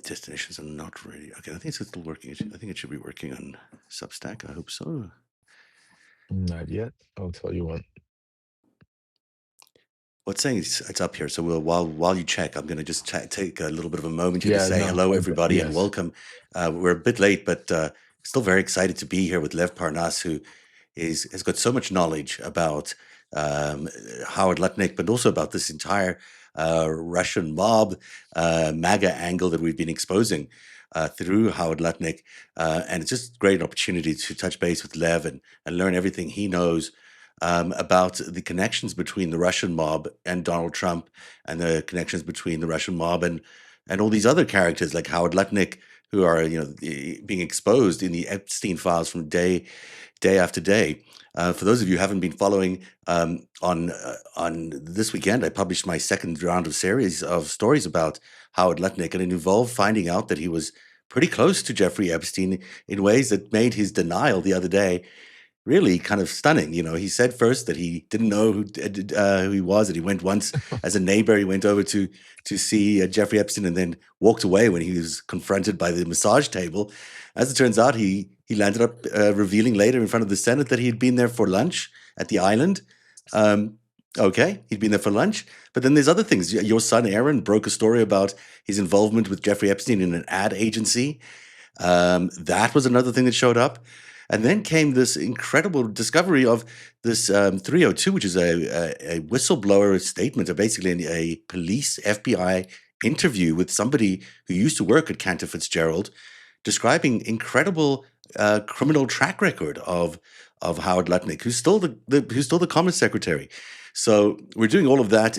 Destinations are not ready. Okay, I think it's still working. I think it should be working on Substack. I hope so. Not yet. I'll tell you what. Well, it's saying it's up here. So while you check, I'm going to just take a little bit of a moment here to Yeah, say no, hello, everybody, and yes. welcome. We're a bit late, but still very excited to be here with Lev Parnas, who has got so much knowledge about um, Howard Lutnick, but also about this entire Russian mob MAGA angle that we've been exposing through Howard Lutnick. And it's just a great opportunity to touch base with Lev and learn everything he knows about the connections between the Russian mob and Donald Trump, and the connections between the Russian mob and all these other characters like Howard Lutnick, who are being exposed in the Epstein files from day after day. For those of you who haven't been following, on this weekend, I published my second round of series of stories about Howard Lutnick, and it involved finding out that he was pretty close to Jeffrey Epstein in ways that made his denial the other day really kind of stunning. He said first that he didn't know who he was, that he went once as a neighbor. He went over to see Jeffrey Epstein and then walked away when he was confronted by the massage table. As it turns out, he landed up revealing later in front of the Senate that he had been there for lunch at the island. Um, okay, he'd been there for lunch. But then there's other things. Your son Aaron broke a story about his involvement with Jeffrey Epstein in an ad agency. That was another thing that showed up. And then came this incredible discovery of this 302, which is a whistleblower statement, or basically a police FBI interview with somebody who used to work at Cantor Fitzgerald, describing incredible criminal track record of Howard Lutnick, who's still the Commerce Secretary. So we're doing all of that.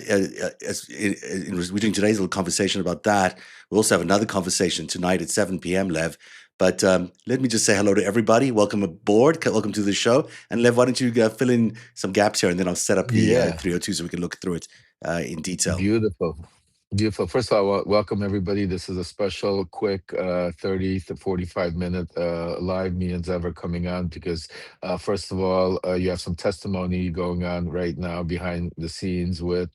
We're doing today's little conversation about that. We'll also have another conversation tonight at 7 p.m., Lev. But let me just say hello to everybody. Welcome aboard. Welcome to the show. And Lev, why don't you fill in some gaps here, and then I'll set up the Yeah, 302 so we can look through it in detail. beautiful. Beautiful. First of all, welcome everybody. This is a special, quick 30 to 45-minute live. Me and Zev are coming on because, first of all, you have some testimony going on right now behind the scenes with,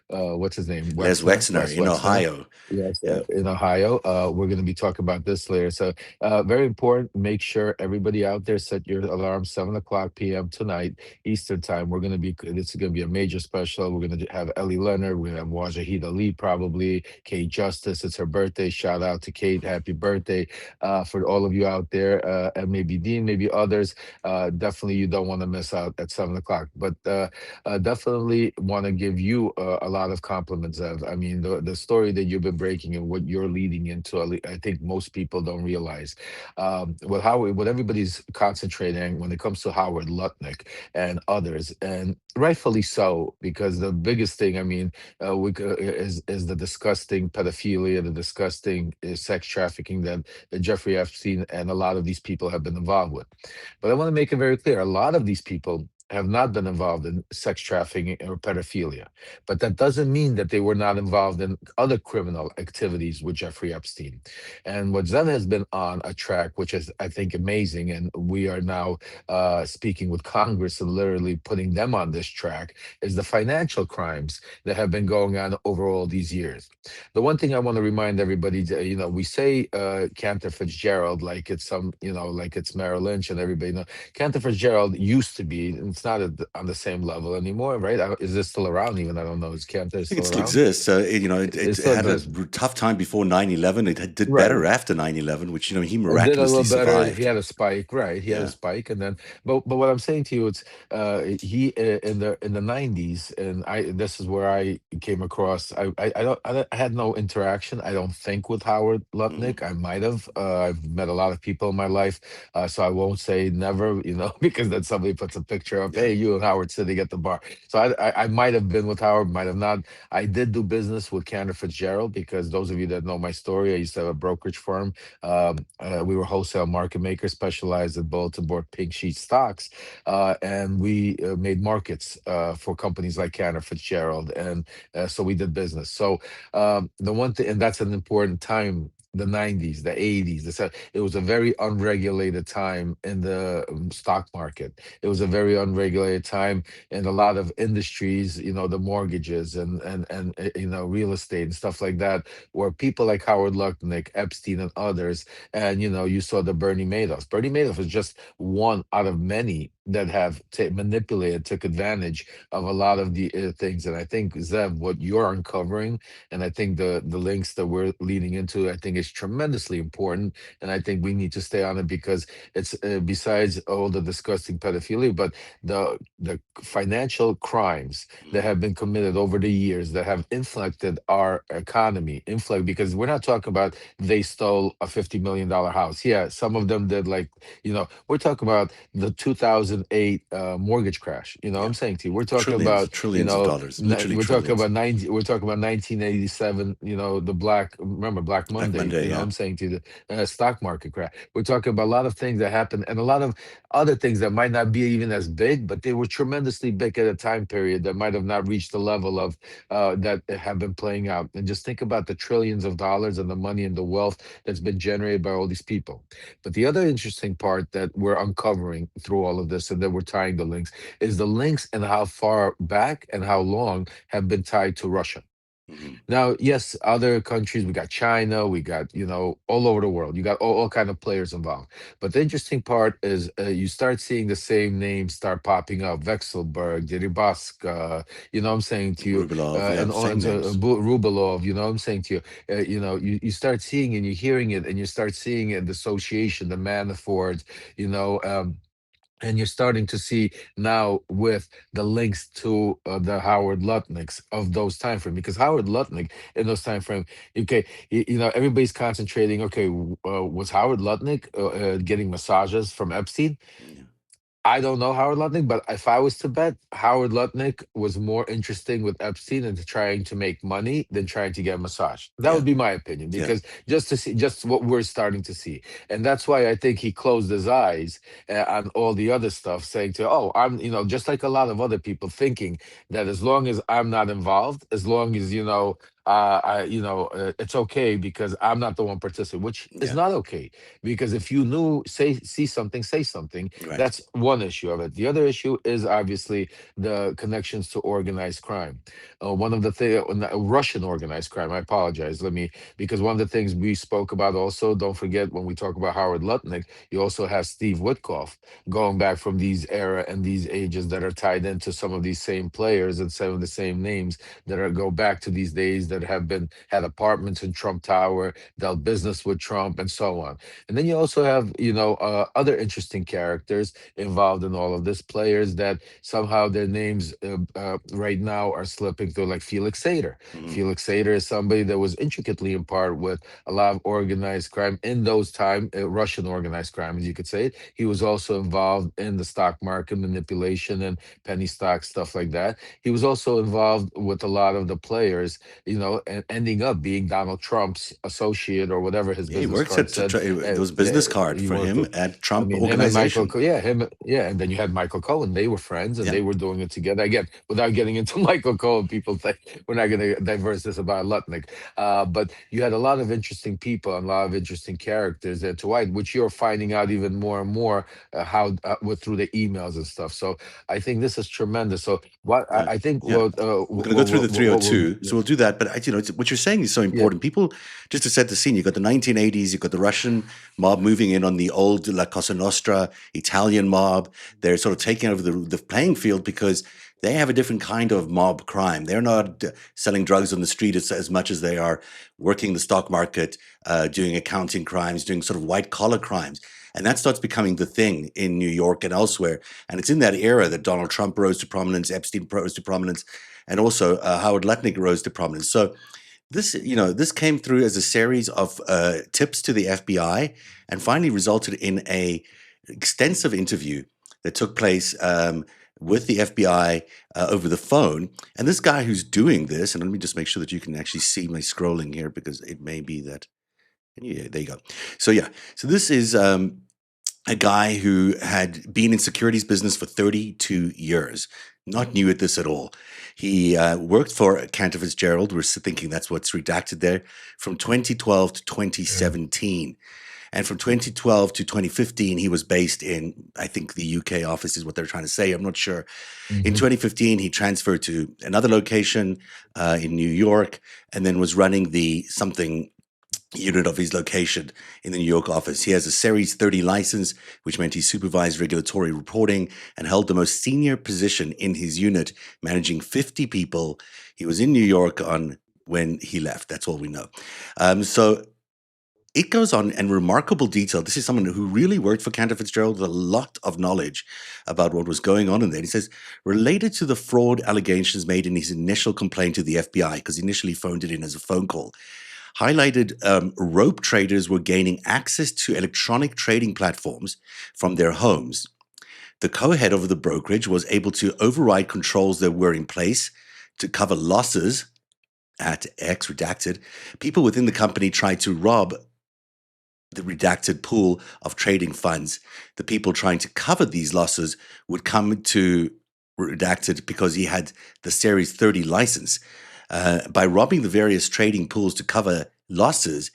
what's his name? Les Wexner, Wexner Les in Wexner. Ohio. Yes, Yeah. in Ohio. We're going to be talking about this later. So, very important. Make sure everybody out there set your alarm 7 o'clock p.m. tonight, Eastern time. This is going to be a major special. We're going to have Ellie Leonard. We're going to have Wajahid Ali, probably Kate Justice. It's her birthday. Shout out to Kate. Happy birthday for all of you out there. And maybe Dean, maybe others. Definitely, you don't want to miss out at 7 o'clock. But definitely want to give you a lot of compliments. I mean, the story that you've been breaking and what you're leading into, I think most people don't realize. What everybody's concentrating when it comes to Howard Lutnick and others, and rightfully so, because the biggest thing, I mean, is the disgusting pedophilia, the disgusting sex trafficking that Jeffrey Epstein and a lot of these people have been involved with. But I want to make it very clear: a lot of these people have not been involved in sex trafficking or pedophilia. But that doesn't mean that they were not involved in other criminal activities with Jeffrey Epstein. And what Zen has been on a track, which is, I think, amazing. And we are now speaking with Congress and literally putting them on this track, is the financial crimes that have been going on over all these years. The one thing I want to remind everybody, we say Cantor Fitzgerald like it's like it's Merrill Lynch and everybody. Cantor Fitzgerald used to be, and it's not on the same level anymore, right? Is this still around? Even I don't know. Is Cantor I think it still still around? exists. It It still had a exists, tough time before 9/11. Did right? better after 9/11, which, he It did a little miraculously better. He survived. had a spike, right? He had a Yeah. spike, and then, but what I'm saying to you, it's he in the '90s, and this is where I came across. I had no interaction. I don't think with Howard Mm. Lutnick. I might have. I've met a lot of people in my life, so I won't say never. Because then somebody puts a picture of, Yeah. hey, you and Howard sitting at the bar. So I might have been with Howard, might have not. I did do business with Cantor Fitzgerald, because those of you that know my story, I used to have a brokerage firm. We were wholesale market makers, specialized in bulletin board pink sheet stocks, and we made markets for companies like Cantor Fitzgerald, and so we did business. So the one thing, and that's an important time. the 90s, the 80s, it was a very unregulated time in the stock market. It was a very unregulated time in a lot of industries, the mortgages and real estate and stuff like that, where people like Howard Lutnick, Epstein, and others, and you saw the Bernie Madoff. Bernie Madoff is just one out of many that have manipulated, took advantage of a lot of the things. And I think, Zev, what you're uncovering, and I think the links that we're leading into, I think is tremendously important, and I think we need to stay on it because it's besides all the disgusting pedophilia, but the financial crimes that Mm. have been committed over the years that have inflected our economy, inflect because we're not talking about they stole a $50 million house. Yeah, some of them did, like we're talking about the 2008 mortgage crash. Yeah. I'm saying to you, we're talking Trillions, about trillions of dollars, literally we're talking trillions. about 1987, the remember Black Black Monday, Monday, yeah. I'm saying to you, the stock market crash. We're talking about a lot of things that happened and a lot of other things that might not be even as big, but they were tremendously big at a time period that might have not reached the level of that have been playing out. And just think about the trillions of dollars and the money and the wealth that's been generated by all these people. But the other interesting part that we're uncovering through all of this and that we're tying the links is the links and how far back and how long have been tied to Russia. Hmm. Now, yes, other countries, we got China, we got, all over the world. You got all kind of players involved. But the interesting part is you start seeing the same names start popping up: Vexelberg, Deripaska, I'm saying to you, Rubelov, yeah, and same on names. Rubelov, I'm saying to you, you start seeing and you're hearing it and you start seeing it, the association, the Manafort, you know, um, and you're starting to see now with the links to the Howard Lutnicks of those time frame, because Howard Lutnick in those time frame, okay, everybody's concentrating. Okay, was Howard Lutnick getting massages from Epstein? Yeah. I don't know Howard Lutnick, but if I was to bet, Howard Lutnick was more interesting with Epstein and trying to make money than trying to get a massage. That Yeah. would be my opinion, Yeah. because just to see just what we're starting to see, and that's why I think he closed his eyes on all the other stuff, saying to, oh, I'm, just like a lot of other people, thinking that as long as I'm not involved, as long as it's okay because I'm not the one participating, which is Yeah. not okay. Because if you see something, say something. Right. That's one issue of it. The other issue is obviously the connections to organized crime. One of the things, Russian organized crime. I apologize. Because one of the things we spoke about also, don't forget when we talk about Howard Lutnick, you also have Steve Witkoff going back from these era and these ages that are tied into some of these same players and some of the same names that go back to these days that have been had apartments in Trump Tower, dealt business with Trump, and so on. And then you also have, other interesting characters involved in all of this, players that somehow their names right now are slipping through, like Felix Sater. Hmm. Felix Sater is somebody that was intricately in part with a lot of organized crime in those time, Russian organized crime, as you could say it. He was also involved in the stock market manipulation and penny stock stuff like that. He was also involved with a lot of the players, and ending up being Donald Trump's associate or whatever his Yeah, he business works card at, said. there was a Yeah, business card he for worked him with. at I Trump mean, him and Michael, Organization. yeah, and then you had Michael Cohen. They were friends, and Yeah. they were doing it together. Again, without getting into Michael Cohen, people think we're not going to diverse this about Lutnick. But you had a lot of interesting people and a lot of interesting characters there to White, which you're finding out even more and more how with through the emails and stuff. So I think this is tremendous. So what Yeah. I think Yeah. We're going to go through the what will 302, so we'll do that. But what you're saying is so yeah. important. People, just to set the scene, you've got the 1980s, you've got the Russian mob moving in on the old La Cosa Nostra Italian mob. They're sort of taking over the playing field because they have a different kind of mob crime. They're not selling drugs on the street as much as they are working the stock market, doing accounting crimes, doing sort of white collar crimes. And that starts becoming the thing in New York and elsewhere. And it's in that era that Donald Trump rose to prominence, Epstein rose to prominence, and also Howard Lutnick rose to prominence. So this came through as a series of tips to the FBI, and finally resulted in a extensive interview that took place with the FBI over the phone. And this guy who's doing this, and let me just make sure that you can actually see my scrolling here, because it may be that. Yeah, there you go. So yeah, so this is a guy who had been in securities business for 32 years, not new at this at all. He worked for Cantor Fitzgerald. We're thinking that's what's redacted there from 2012 to Yeah. 2017. And from 2012 to 2015, he was based in, I think, the UK office is what they're trying to say. I'm not sure. In Hmm. 2015, he transferred to another location in New York and then was running the something unit of his location in the New York office. He has a Series 30 license, which meant he supervised regulatory reporting and held the most senior position in his unit, managing 50 people. He was in New York on when he left. That's all we know. So it goes on in remarkable detail. This is someone who really worked for Cantor Fitzgerald with a lot of knowledge about what was going on in there. He says, related to the fraud allegations made in his initial complaint to the FBI, because he initially phoned it in as a phone call, highlighted rope traders were gaining access to electronic trading platforms from their homes. The co-head of the brokerage was able to override controls that were in place to cover losses at X redacted. People within the company tried to rob the redacted pool of trading funds. The people trying to cover these losses would come to redacted because he had the Series 30 license. By robbing the various trading pools to cover losses,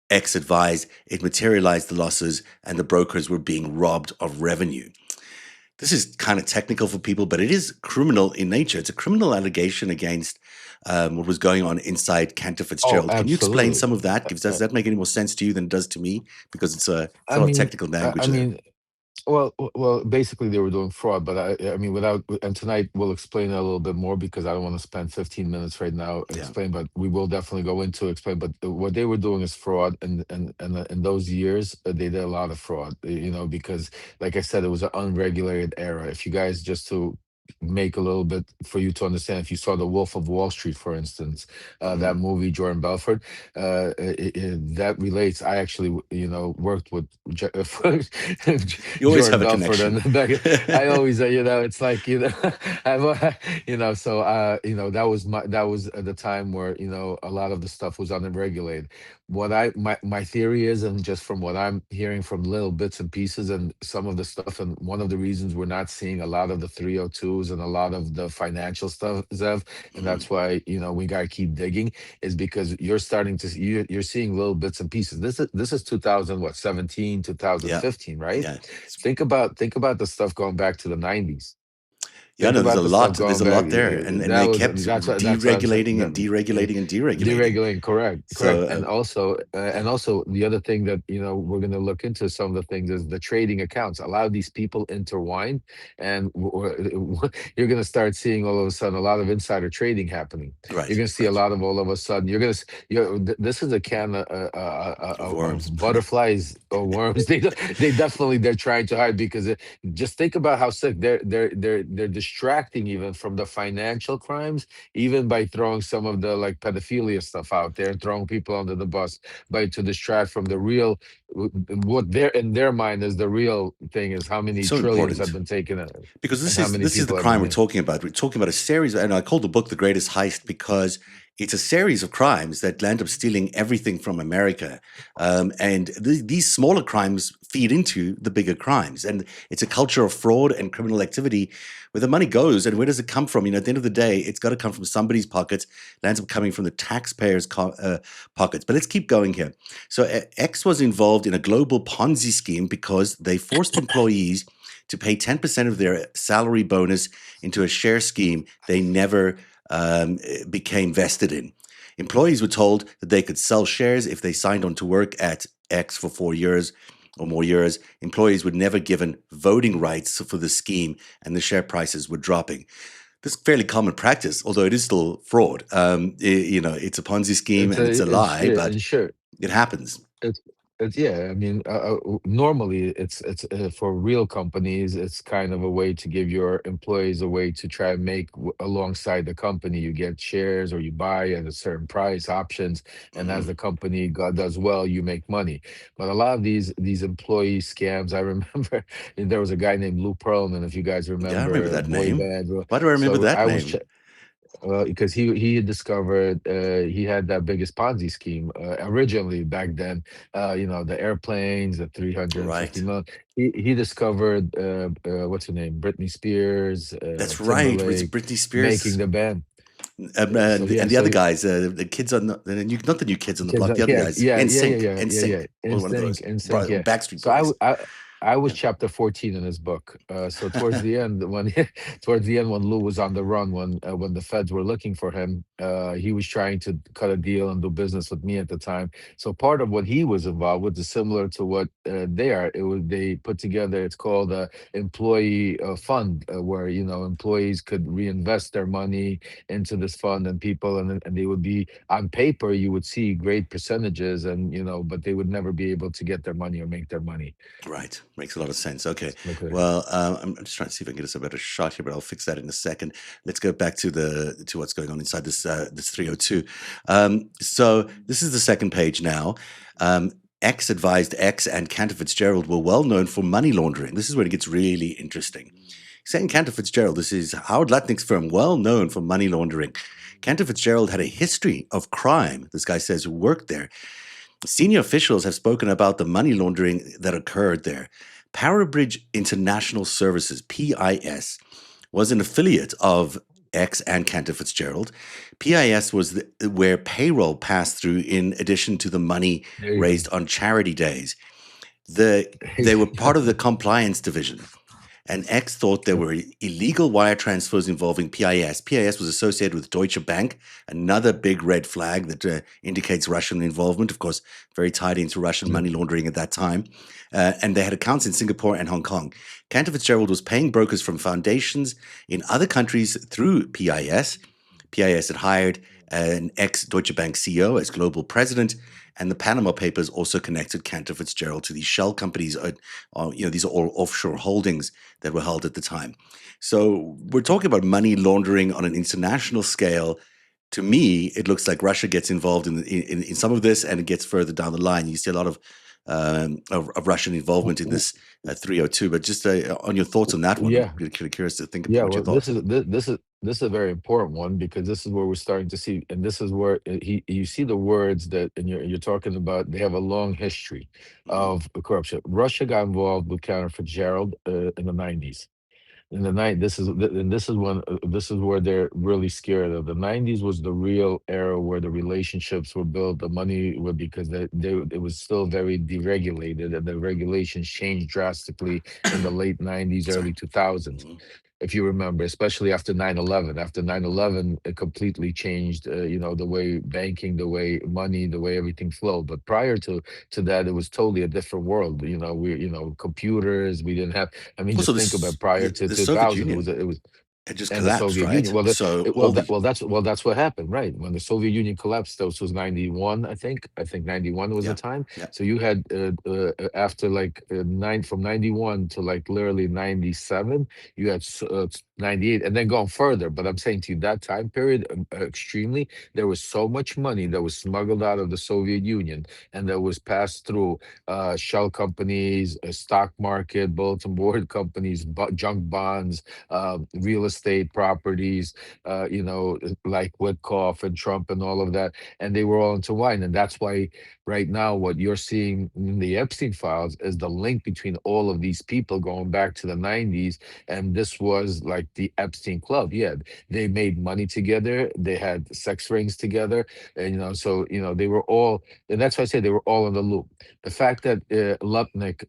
X advised it materialized the losses and the brokers were being robbed of revenue. This is kind of technical for people, but it is criminal in nature. It's a criminal allegation against what was going on inside Cantor Oh, Fitzgerald. Can you explain some absolutely. of that? Uh, Does uh, that make any more sense to you than it does to me? Because it's I a lot of mean, technical I language there. mean, well, basically they were doing fraud, but I mean, without, and tonight we'll explain it a little bit more because I don't want to spend 15 minutes right now Yeah. explain, but we will definitely go into explain. But what they were doing is fraud, and in those years they did a lot of fraud, because like I said, it was an unregulated era. If you guys just to make a little bit for you to understand, if you saw The Wolf of Wall Street, for instance, Hmm. that movie, Jordan Belfort, that relates. I actually, worked with You always Jordan have a Belfort, connection. and back. I always, it's like so that was the time where a lot of the stuff was unregulated. What my theory is, and just from what I'm hearing from little bits and pieces, and some of the stuff, and one of the reasons we're not seeing a lot of the 302s and a lot of the financial stuff, Zev, and Hmm. that's why we gotta keep digging, is because you're starting to you're seeing little bits and pieces. This is 2000, what, 17, Yeah. 2015, right? Yeah. Think about the stuff going back to the 90s. Yeah, Think no, there's a about the stuff lot. going There's a back. lot there. And That they was kept that's what I'm saying. deregulating and deregulating and deregulating. Deregulating, correct. So, And also the other thing that we're going to look into, some of the things, is the trading accounts. A lot of these people intertwine, and you're going to start seeing all of a sudden a lot of insider trading happening. You're right, going to see a right. lot of, all of a sudden, you're going to this is a can Of worms. of butterflies or worms. They definitely, they're trying to hide, because just think about how sick they're distracting even from the financial crimes, even by throwing some of the like pedophilia stuff out there and throwing people under the bus, by to distract from the real, what they're in their mind is the real thing, is how It's many so trillions have important. been taken, Because and this how is many this is the people have crime been we're in. talking about. We're talking about a series, and I call the book "The Greatest Heist" because it's a series of crimes that land up stealing everything from America, and these smaller crimes feed into the bigger crimes, and it's a culture of fraud and criminal activity where the money goes, and where does it come from? At the end of the day, it's got to come from somebody's pockets. Lands up coming from the taxpayers' pockets. But let's keep going here. So X was involved in a global Ponzi scheme because they forced employees to pay 10% of their salary bonus into a share scheme they never became vested in. Employees were told that they could sell shares if they signed on to work at X for 4 years or more years. Employees were never given voting rights for the scheme, and the share prices were dropping. This is fairly common practice, although it is still fraud. It's a Ponzi scheme and it's a lie, Yeah, but and sure. it happens. It's it's yeah. I mean, normally it's for real companies. It's kind of a way to give your employees a way to try and make alongside the company. You get shares, or you buy at a certain price, options, and as Mhm. the company does well, you make money. But a lot of these employee scams, I remember there was a guy named Lou Pearlman, if you guys Yeah, I remember remember, that boy name. band. Why do I remember So that I was. name? Because he had discovered he had that biggest Ponzi scheme originally back then. The airplanes, the 350 Right. million. He discovered what's her name, Britney Spears, That's right. Was Timberlake, Britney making Spears the band. So and yeah, and the so other guys, the kids on not the new kids on the block, the other yeah, guys, yeah, in yeah, yeah, sync, yeah, in yeah, yeah. sync, or one of Instinct, those, instinct, yeah. Backstreet So I, Boys. w- I was Yeah. chapter 14 in his book. So towards the end, when towards the end, when Lou was on the run, when the feds were looking for him, he was trying to cut a deal and do business with me at the time. So part of what he was involved with is similar to what they are. They put together. It's called a employee fund, where employees could reinvest their money into this fund, and people, and they would be on paper, you would see great percentages, and but they would never be able to get their money or make their money. Right. Makes a lot of sense. Okay. Look at Well, I'm just trying to see if I can get us a better shot here, but I'll fix that in a second. Let's go back to the to what's going on inside this 302. So this is the second page now. X advised X and Cantor Fitzgerald were well known for money laundering. This is where it gets really interesting. Saying Cantor Fitzgerald, this is Howard Lutnick's firm, well known for money laundering. Cantor Fitzgerald had a history of crime, this guy says, who worked there. Senior officials have spoken about the money laundering that occurred there. Parabridge International Services, PIS, was an affiliate of X and Cantor Fitzgerald. PIS was where payroll passed through in addition to the money there you go. raised on charity days. They were part of the compliance division, and X thought there were illegal wire transfers involving PIS. PIS was associated with Deutsche Bank, another big red flag that indicates Russian involvement, of course, very tied into Russian Yeah. money laundering at that time. And they had accounts in Singapore and Hong Kong. Cantor Fitzgerald was paying brokers from foundations in other countries through PIS. PIS had hired an ex Deutsche Bank CEO as global president, and the Panama Papers also connected Cantor Fitzgerald to these shell companies. These are all offshore holdings that were held at the time. So we're talking about money laundering on an international scale. To me, it looks like Russia gets involved in some of this, and it gets further down the line. You see a lot of Russian W- involvement in w- this 302. But just on your thoughts on that one, I'm yeah. really kind of curious to think Yeah, what your well, thoughts are. this is a very important one, because this is where we're starting to see, and this is where you see the words that, and you're talking about. They have a long history Mhm. of corruption. Russia got involved with Counter Fitzgerald in the 90s. In the night, and this is when this is where they're really scared of. The 90s was the real era where the relationships were built, the money were, because it was still very deregulated, and the regulations changed drastically in the late 90s, Sorry. early 2000s. Mhm. If you remember, especially after 9/11. After 9/11, it completely changed, the way banking, the way money, the way everything flowed. But prior to that, it was totally a different world. Computers, we didn't have. I mean, Also, just think about prior to the Soviet 2000, Union it was had just and the collapsed, Soviet Union. right? Well, So all the that's what happened, right? When the Soviet Union collapsed, this was 91, I think. I think 91 was the yeah, time. yeah. So you had after like from 91 to like literally 97, you had 98, and then going further. But I'm saying to you, that time period, extremely, there was so much money that was smuggled out of the Soviet Union, and that was passed through shell companies, stock market, bulletin board companies, junk bonds, real estate properties, like Witkoff and Trump and all of that, and they were all intertwined. And that's why right now what you're seeing in the Epstein files is the link between all of these people going back to the 90s, and this was like the Epstein Club. Yeah, they made money together, they had sex rings together, and so they were all, and that's why I say they were all in the loop. The fact that Lutnick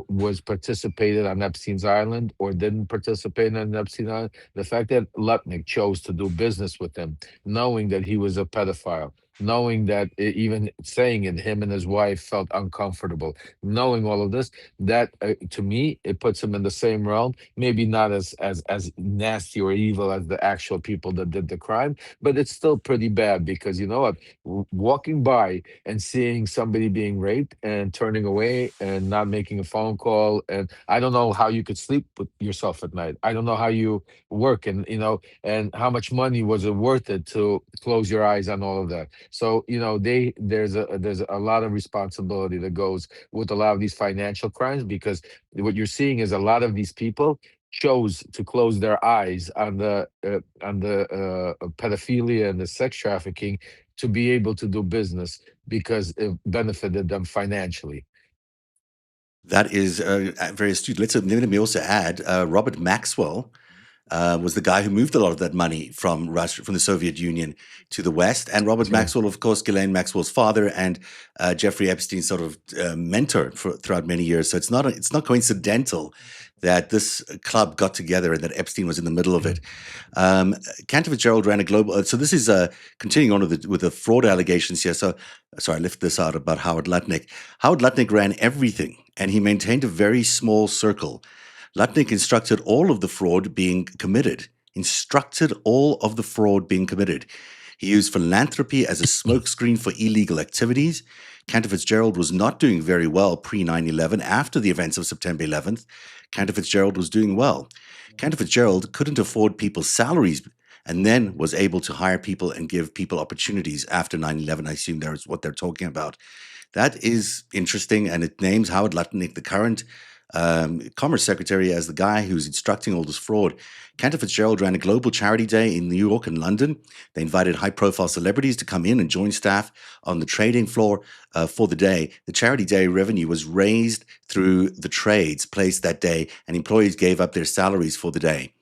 was participated on Epstein's Island or didn't participate on Epstein Island, the fact that Lutnick chose to do business with him, knowing that he was a pedophile, knowing that even saying it, him and his wife felt uncomfortable, knowing all of this, that to me, it puts him in the same realm. Maybe not as nasty or evil as the actual people that did the crime, but it's still pretty bad, because you know what? Walking by and seeing somebody being raped and turning away and not making a phone call, and I don't know how you could sleep with yourself at night. I don't know how you work, and and how much money was it worth it to close your eyes on all of that. So there's a lot of responsibility that goes with a lot of these financial crimes, because what you're seeing is a lot of these people, chose to close their eyes on the pedophilia and the sex trafficking to be able to do business because it benefited them financially. That is very astute. Let me also add Robert Maxwell was the guy who moved a lot of that money from Russia, from the Soviet Union to the West. And Robert Yeah. Maxwell, of course, Ghislaine Maxwell's father and Jeffrey Epstein's sort of mentor throughout many years. So it's not coincidental that this club got together and that Epstein was in the middle of Yeah. it. Um, Cantor Fitzgerald ran a global. So this is continuing on with the fraud allegations here. So sorry, I left this out about Howard Lutnick. Howard Lutnick ran everything, and he maintained a very small circle. Lutnick instructed all of the fraud being committed. Instructed all of the fraud being committed. He used philanthropy as a smokescreen for illegal activities. Cantor Fitzgerald was not doing very well pre 9/11. After the events of September 11th, Cantor Fitzgerald was doing well. Cantor Fitzgerald couldn't afford people's salaries and then was able to hire people and give people opportunities after 9/11. I assume that's what they're talking about. That is interesting, and it names Howard Lutnick, the current Commerce Secretary, as the guy who's instructing all this fraud. Cantor Fitzgerald ran a global charity day in New York and London. They invited high-profile celebrities to come in and join staff on the trading floor for the day. The charity day revenue was raised through the trades placed that day, and employees gave up their salaries for the day.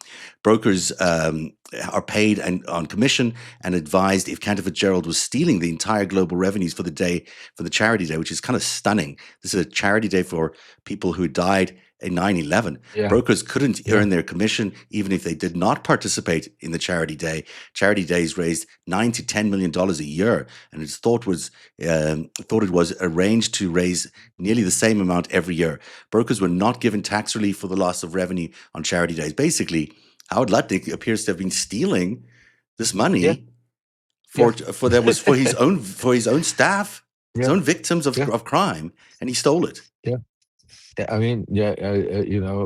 Brokers are paid on commission and advised if Cantor Fitzgerald was stealing the entire global revenues for the day, for the charity day, which is kind of stunning. This is a charity day for people who died in 9/11. Yeah. Brokers couldn't Yeah. earn their commission even if they did not participate in the charity day. Charity days raised $9 to $10 million a year, and it's thought it was arranged to raise nearly the same amount every year. Brokers were not given tax relief for the loss of revenue on charity days. Basically, Howard Lutnick appears to have been stealing this Yeah. money Yeah. for that was for his own staff, his Yeah. own victims Yeah. of crime, and he stole it. Yeah. Yeah, I mean, yeah,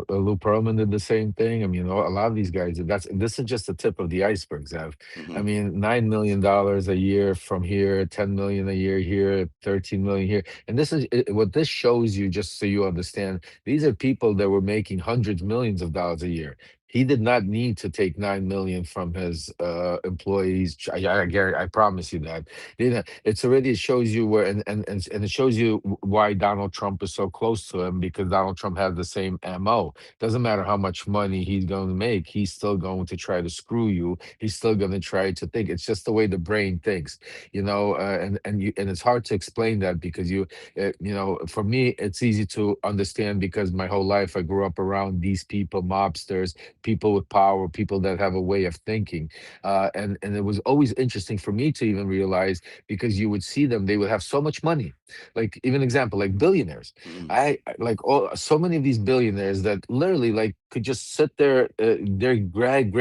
Lou Pearlman did the same thing. I mean, a lot of these guys. This is just the tip of the iceberg, Zev. I Mhm. mean, $9 million a year from here, 10 million a year here, 13 million here, and this is what this shows you. Just so you understand, these are people that were making hundreds millions of dollars a year. He did not need to take 9 million from his employees. I promise you that. It's already, it shows you where, and it shows you why Donald Trump is so close to him, because Donald Trump has the same MO. Doesn't matter how much money he's going to make, he's still going to try to screw you. He's still going to try to think. It's just the way the brain thinks, and it's hard to explain that because for me, it's easy to understand because my whole life I grew up around these people, mobsters, people with power, people that have a way of thinking, and it was always interesting for me to even realize, because you would see them, they would have so much money. Like, even example, like billionaires. Mhm. Like, all so many of these billionaires that literally like could just sit there, their great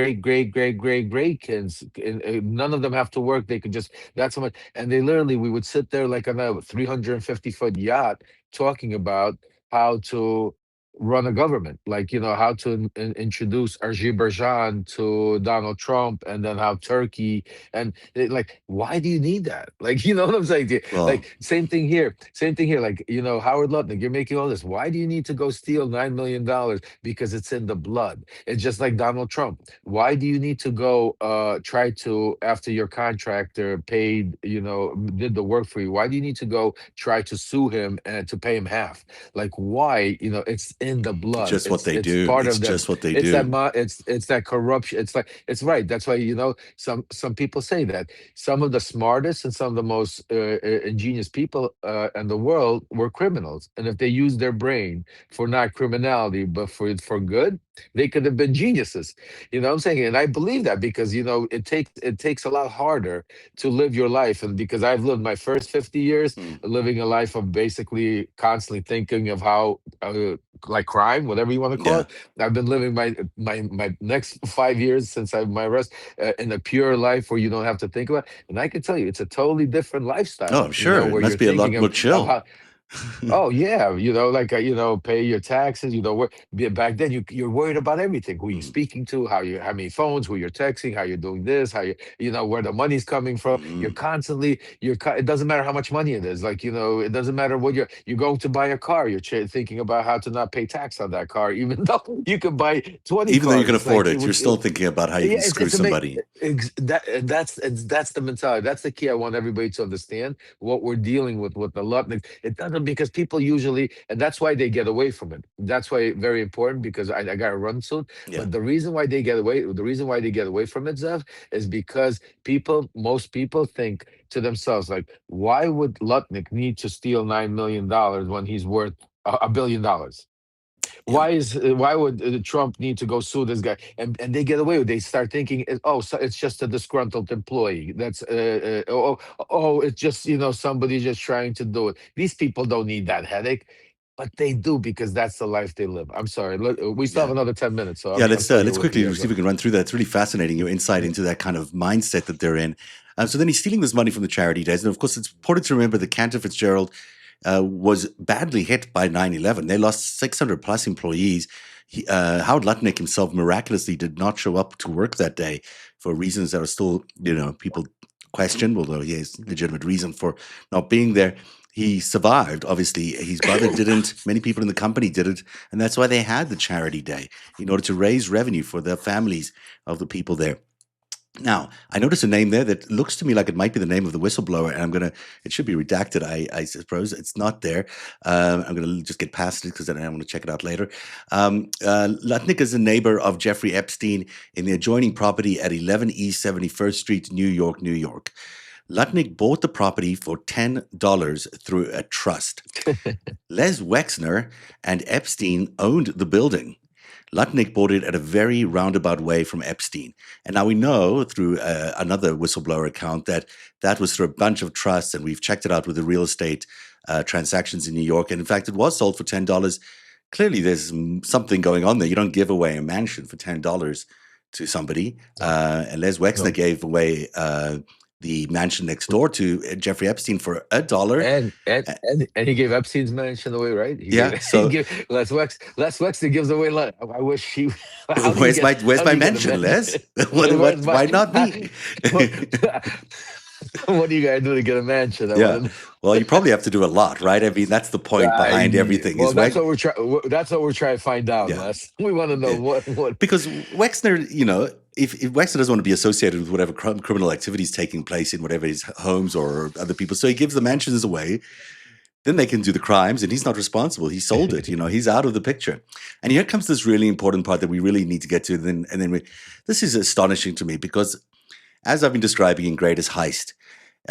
kids, and none of them have to work. They could just, that's so much, and they literally, we would sit there like on a 350-foot yacht talking about how to run a government, like, how to introduce Azerbaijan to Donald Trump, and then how Turkey, and like, why do you need that? Like, you know what I'm saying? Well, Like, same thing here. Like, Howard Lutnick, you're making all this. Why do you need to go steal $9 million? Because it's in the blood. It's just like Donald Trump. Why do you need to go try to, after your contractor paid, did the work for you? Why do you need to go try to sue him and to pay him half? Like, why? It's in the it's blood. just what it's they it's do. part It's of them. just what they It's that do. it's that corruption. It's like, it's right. That's why, some people say that some of the smartest and some of the most ingenious people in the world were criminals, and if they used their brain for not criminality but for good, they could have been geniuses. You know what I'm saying? And I believe that because, it takes a lot harder to live your life, and because I've lived my first 50 years Mm. living a life of basically constantly thinking of how, like, crime, whatever you want to call Yeah. it. I've been living my next 5 years since I my rest in a pure life where you don't have to think about it. And I can tell you, it's a totally different Oh, lifestyle, I'm sure it where must you're be a thinking lot more of how, chill. Oh yeah, like pay your taxes. Back then you're worried about everything: who you're Mm, speaking to, how many phones, who you're texting, how you're doing this, how where the money's coming from. You're mm. constantly it doesn't matter how much money it is. Like it doesn't matter what you're going to buy a car. You're thinking about how to not pay tax on that car, even though you could buy 20 Even though you cars. can It's afford like it, you're still thinking about how you yeah, can screw it's amazing. somebody. That's the mentality. That's the key. I want everybody to understand what we're dealing with the Lutnick. It doesn't, because people usually, and that's why they get away from it. That's why very important, because I got to run soon. Yeah, But the reason why they get away from it, Zev, is because most people think to themselves, like, why would Lutnick need to steal $9 million when he's worth $1 billion? yeah, Why would Trump need to go sue this guy? And they get away with. They start thinking, oh, so it's just a disgruntled employee. That's it's just somebody just trying to do it. These people don't need that headache, but they do, because that's the life they live. I'm sorry. Look, we still have yeah. another 10 minutes, so Yeah, I'm sorry to let's whip you quickly guys see if up. we can run through that. It's really fascinating, your insight Yeah. into that kind of mindset that they're in. So then he's stealing this money from the charity days. And of course, it's important to remember that Cantor Fitzgerald was badly hit by 9/11. They lost 600 plus employees. Howard Lutnick himself miraculously did not show up to work that day for reasons that are still, people question, although he has legitimate reason for not being there. He survived. Obviously, his brother didn't. Many people in the company didn't, and that's why they had the charity day in order to raise revenue for the families of the people there. Now, I noticed a name there that looks to me like it might be the name of the whistleblower, and it should be redacted, I suppose. It's not there. I'm gonna just get past it because then I want to check it out later. Lutnick is a neighbor of Jeffrey Epstein in the adjoining property at 11 East 71st Street, New York, New York. Lutnick bought the property for $10 through a trust. Les Wexner and Epstein owned the building. Lutnick bought it at a very roundabout way from Epstein. And now we know through another whistleblower account that that was through a bunch of trusts, and we've checked it out with the real estate transactions in New York. And in fact, it was sold for $10. Clearly, there's something going on there. You don't give away a mansion for $10 to somebody. No, And Les Wexner no. gave away the mansion next door to Jeffrey Epstein for $1. And he gave Epstein's mansion away, right? He Yeah. gave he So gave Les Wexner gives away. I wish he. How do you get? where's How do my you get a mention, man? Les? Where's my? Why not me? What do you gotta do to get a mansion? I want Yeah. to know. Well, you probably have to do a lot, right? I mean, that's the point behind everything. Well, Is that's Weg? what we're trying. That's what we're trying to find out, Yeah. Les. We want to know Yeah. what. Because Wexner, if Wexner doesn't want to be associated with whatever criminal activities taking place in whatever his homes or other people, so he gives the mansions away. Then they can do the crimes, and he's not responsible. He sold it. He's out of the picture. And here comes this really important part that we really need to get to. This is astonishing to me because, as I've been describing in Greatest Heist,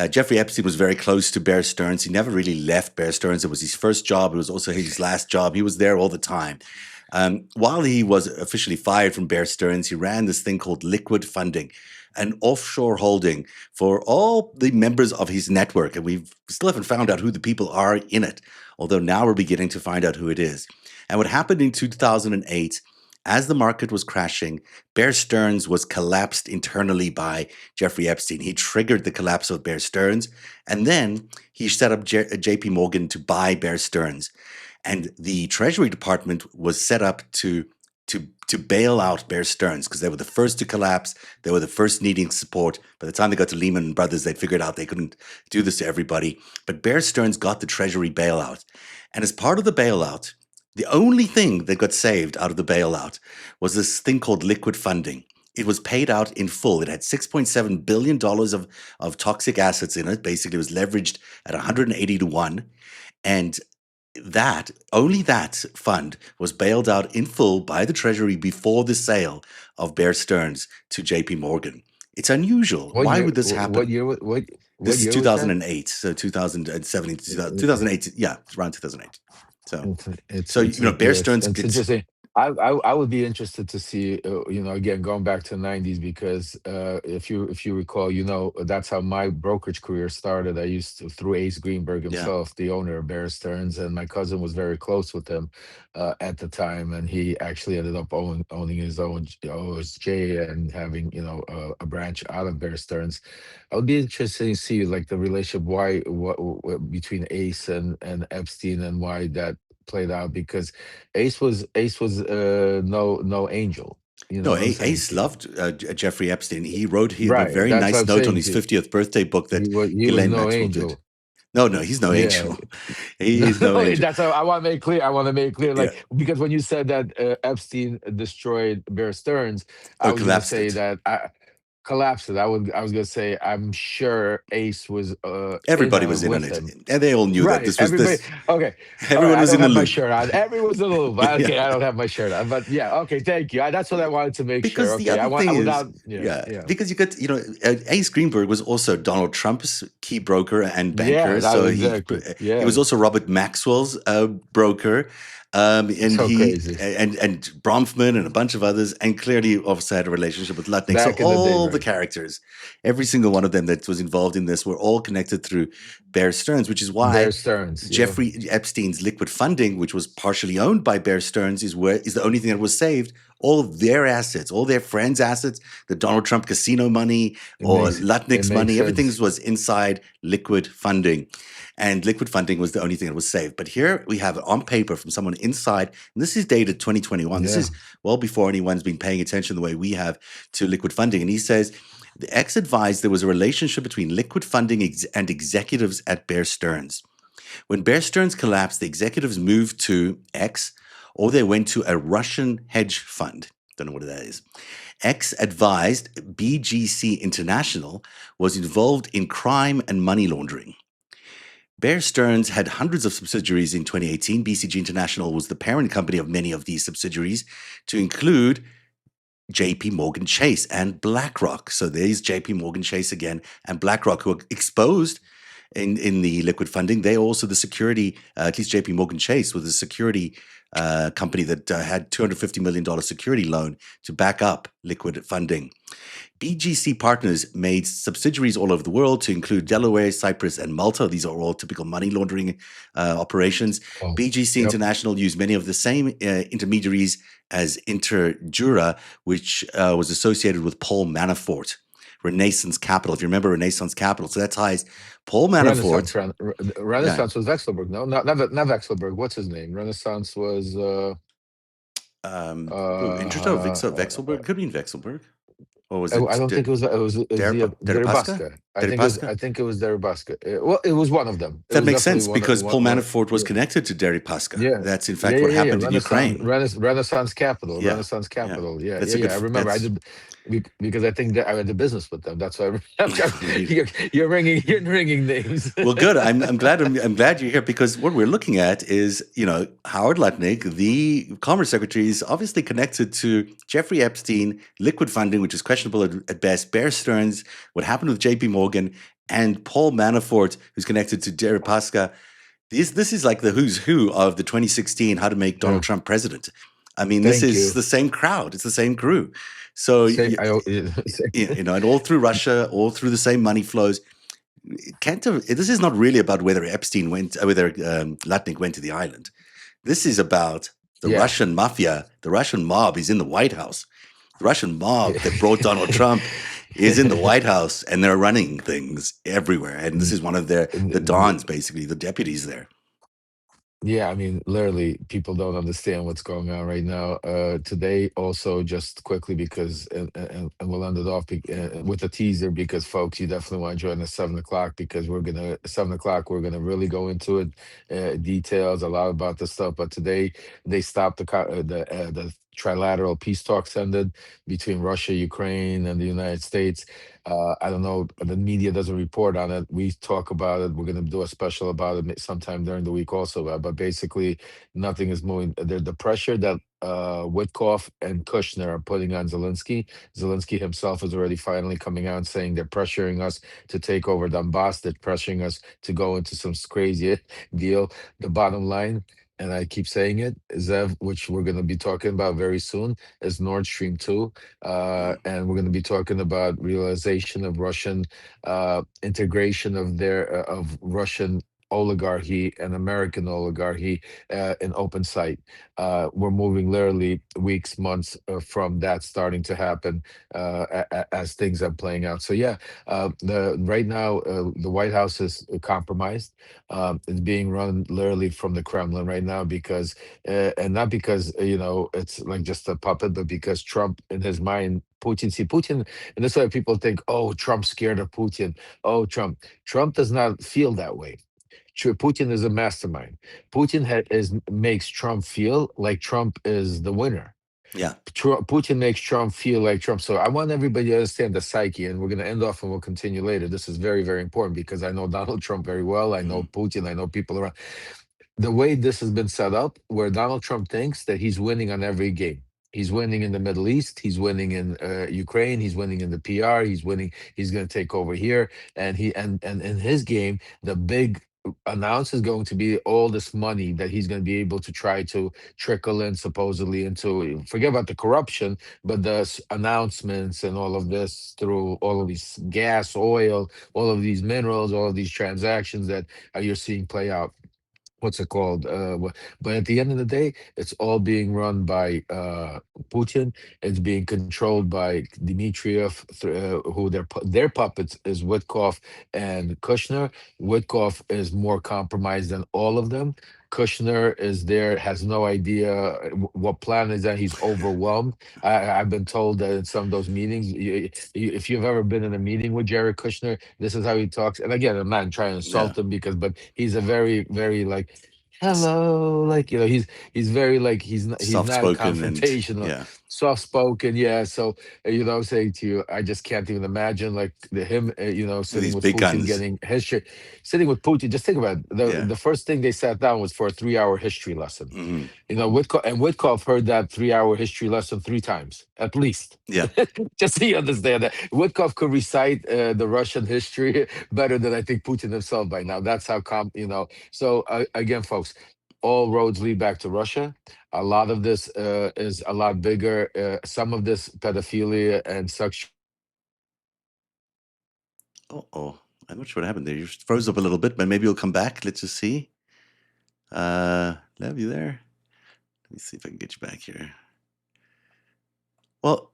Jeffrey Epstein was very close to Bear Stearns. He never really left Bear Stearns. It was his first job. It was also his last job. He was there all the time. While he was officially fired from Bear Stearns, he ran this thing called liquid funding, an offshore holding for all the members of his network. And we still haven't found out who the people are in it, although now we're beginning to find out who it is. And what happened in 2008, as the market was crashing, Bear Stearns was collapsed internally by Jeffrey Epstein. He triggered the collapse of Bear Stearns, and then he set up JP Morgan to buy Bear Stearns. And the Treasury Department was set up to bail out Bear Stearns because they were the first to collapse. They were the first needing support. By the time they got to Lehman Brothers, they'd figured out they couldn't do this to everybody. But Bear Stearns got the Treasury bailout. And as part of the bailout, the only thing that got saved out of the bailout was this thing called liquid funding. It was paid out in full. It had $6.7 billion of toxic assets in it. Basically, it was leveraged at 180 to 1. And only that fund was bailed out in full by the Treasury before the sale of Bear Stearns to JP Morgan. It's unusual. What Why year? would this happen? What This is year was that? 2008, so 2007, Uh, 2008, yeah, it's around 2008. So, It's so it's Bear yes, Stearns it's gets interesting. I would be interested to see, again, going back to the '90s, because if you recall, that's how my brokerage career started. I used to, through Ace Greenberg Yeah. himself, the owner of Bear Stearns, and my cousin was very close with him at the time, and he actually ended up owning his own OSJ and having a branch out of Bear Stearns. I would be interested to see like the relationship, why what between Ace and Epstein, and why that played out, because Ace was no angel. You know No, what I'm saying? Ace loved Jeffrey Epstein. He wrote a Right. very That's what nice I'm note on saying his to you. 50th birthday book that He was Ghislaine no Maxwell did. angel. No, he's no Yeah. angel. He is no No, angel. that's how I want to make clear. I want to make clear, Yeah. like, because when you said that Epstein destroyed Bear Stearns, I Or was gonna collapsed say it. that I collapsed it. I was gonna say I'm sure Ace was Everybody was in on with it. him. And they all knew that Right. this was Everybody. this. Okay. All right. Everyone I was don't in the have my loop. shirt on. Everyone's in the loop. Yeah. Okay. I don't have my shirt on. But yeah. Okay. Thank you. That's what I wanted to make sure. Because the Okay. other thing is, without. Yeah. yeah, Yeah. because you got, Ace Greenberg was also Donald Trump's key broker and Yeah. banker. That So exactly. he was Yeah. also Robert Maxwell's broker, and So he crazy. and Bronfman and a bunch of others, and clearly also had a relationship with Lutnick. So Back in the day, all the right? characters, every single one of them that was involved in this, were all connected through Bear Stearns, which is Bear why Stearns. Yeah. Jeffrey Epstein's liquid funding, which was partially owned by Bear Stearns, is the only thing that was saved. All of their assets, all their friends' assets, the Donald Trump casino money It or makes it Lutnick's makes money, everything sense. was inside liquid funding. And liquid funding was the only thing that was saved. But here we have it on paper from someone inside, and this is dated 2021. This Yeah. is well before anyone's been paying attention the way we have to liquid funding. And he says, the ex advised there was a relationship between liquid funding and executives at Bear Stearns. When Bear Stearns collapsed, the executives moved to X, or they went to a Russian hedge fund. Don't know what that is. X advised BGC International was involved in crime and money laundering. Bear Stearns had hundreds of subsidiaries in 2018. BCG International was the parent company of many of these subsidiaries, to include JP Morgan Chase and BlackRock. So there's JP Morgan Chase again and BlackRock, who are exposed in the liquid funding. They also the security, at least JP Morgan Chase was a security company that had $250 million security loan to back up liquid funding. BGC Partners made subsidiaries all over the world, to include Delaware, Cyprus, and Malta. These are all typical money laundering operations. Oh. BGC Yep. International used many of the same intermediaries as Interjura, which was associated with Paul Manafort. Renaissance Capital, if you remember Renaissance Capital. So that ties Paul Manafort. Yeah. Renaissance was Vexelberg. No, not Vexelberg. What's his name? Renaissance was Intersto, uh, Vexelberg, could be in Vexelberg. Or was it I don't think it was Deripaska? Deripaska. I think it was Deripaska? I think it was Deripaska. Well, it was one of them. It That was makes definitely sense because Paul one. Manafort was Yeah, connected to Deripaska. yeah, That's in yeah, fact yeah, what yeah, yeah. happened in Ukraine. Renaissance Capital, Yeah, Renaissance yeah. Capital. Yeah, That's yeah, a good. yeah. I remember. I That's did because I think that I had the business with them. That's why really you're ringing names. well. Good. I'm glad you're here, because what we're looking at is, Howard Lutnick, the Commerce Secretary, is obviously connected to Jeffrey Epstein, liquid funding, which is questionable at best. Bear Stearns, what happened with J.P. Morgan, and Paul Manafort, who's connected to Deripaska. This is like the who's who of the 2016 How to Make Donald Yeah. Trump President. I mean, this Thank is you. the same crowd. It's the same crew. So, Same. Same. and all through Russia, all through the same money flows. This is not really about whether whether Lutnick went to the island. This is about the Yeah. Russian mafia. The Russian mob is in the White House. The Russian mob that brought Donald Trump is in the White House, and they're running things everywhere. And this is one of the dons, basically, the deputies there. Yeah, I mean, literally, people don't understand what's going on right now. Today, also, just quickly, because, and we'll end it off with a teaser, because, folks, you definitely want to join us 7 o'clock, because 7 o'clock, we're gonna really go into it, details, a lot about this stuff. But today, they stopped the trilateral peace talks ended between Russia, Ukraine, and the United States. I don't know, the media doesn't report on it. We talk about it. We're going to do a special about it sometime during the week also. But basically, nothing is moving. The pressure that Witkoff and Kushner are putting on Zelensky himself is already finally coming out and saying they're pressuring us to take over Donbass. They're pressuring us to go into some crazy deal. The bottom line, and I keep saying it, Zev, which we're going to be talking about very soon, is Nord Stream 2. Mm. And we're going to be talking about realization of Russian integration of of Russian oligarchy and American oligarchy in open sight. We're moving literally weeks, months from that starting to happen as things are playing out. So yeah, the right now the White House is compromised. It's being run literally from the Kremlin right now because, and not because it's like just a puppet, but because Trump in his mind, Putin, and that's why people think, oh, Trump's scared of Putin. Oh, Trump does not feel that way. Putin is a mastermind. Putin makes Trump feel like Trump is the winner. Yeah. Putin makes Trump feel like Trump. So I want everybody to understand the psyche, and we're going to end off and we'll continue later. This is very, very important because I know Donald Trump very well. I know Mm. Putin. I know people around. The way this has been set up, where Donald Trump thinks that he's winning on every game. He's winning in the Middle East. He's winning in Ukraine. He's winning in the PR. He's winning. He's going to take over here, and and in his game, the big announce is going to be all this money that he's going to be able to try to trickle in supposedly into. Forget about the corruption, but the announcements and all of this through all of these gas, oil, all of these minerals, all of these transactions that you're seeing play out. What's it called? But at the end of the day, it's all being run by Putin. It's being controlled by Dmitriev, who their puppets is Witkoff and Kushner. Witkoff is more compromised than all of them. Kushner is there, has no idea what plan is that. He's overwhelmed. I've been told that in some of those meetings, if you've ever been in a meeting with Jared Kushner, this is how he talks. And again, I'm not trying to Yeah. insult him but he's a very, very like, S- hello, like he's very like he's not a Soft-spoken and confrontational, yeah, soft spoken. Yeah, so I'm saying to you, I just can't even imagine like him, with sitting these with big Putin, guns. getting history, sitting with Putin. Just think about it. The Yeah. the first thing they sat down was for a 3 hour history lesson. Hmm. Witkoff heard that 3 hour history lesson three times at least. Yeah. Just so you understand that Witkoff could recite the Russian history better than I think Putin himself by now. That's how So again, folks, all roads lead back to Russia. A lot of this is a lot bigger. Some of this pedophilia and sexual. Oh, I'm not sure what happened there. You just froze up a little bit, but maybe you'll come back. Let's just see. Lev, you there? Let me see if I can get you back here. Well,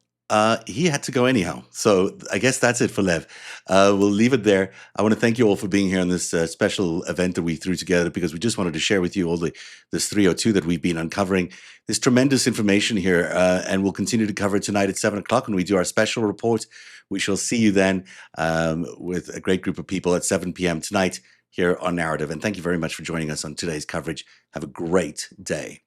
he had to go anyhow. So I guess that's it for Lev. We'll leave it there. I want to thank you all for being here on this special event that we threw together because we just wanted to share with you all this 302 that we've been uncovering. There's tremendous information here, and we'll continue to cover it tonight at 7 o'clock when we do our special report. We shall see you then with a great group of people at 7 p.m. tonight here on Narrative. And thank you very much for joining us on today's coverage. Have a great day.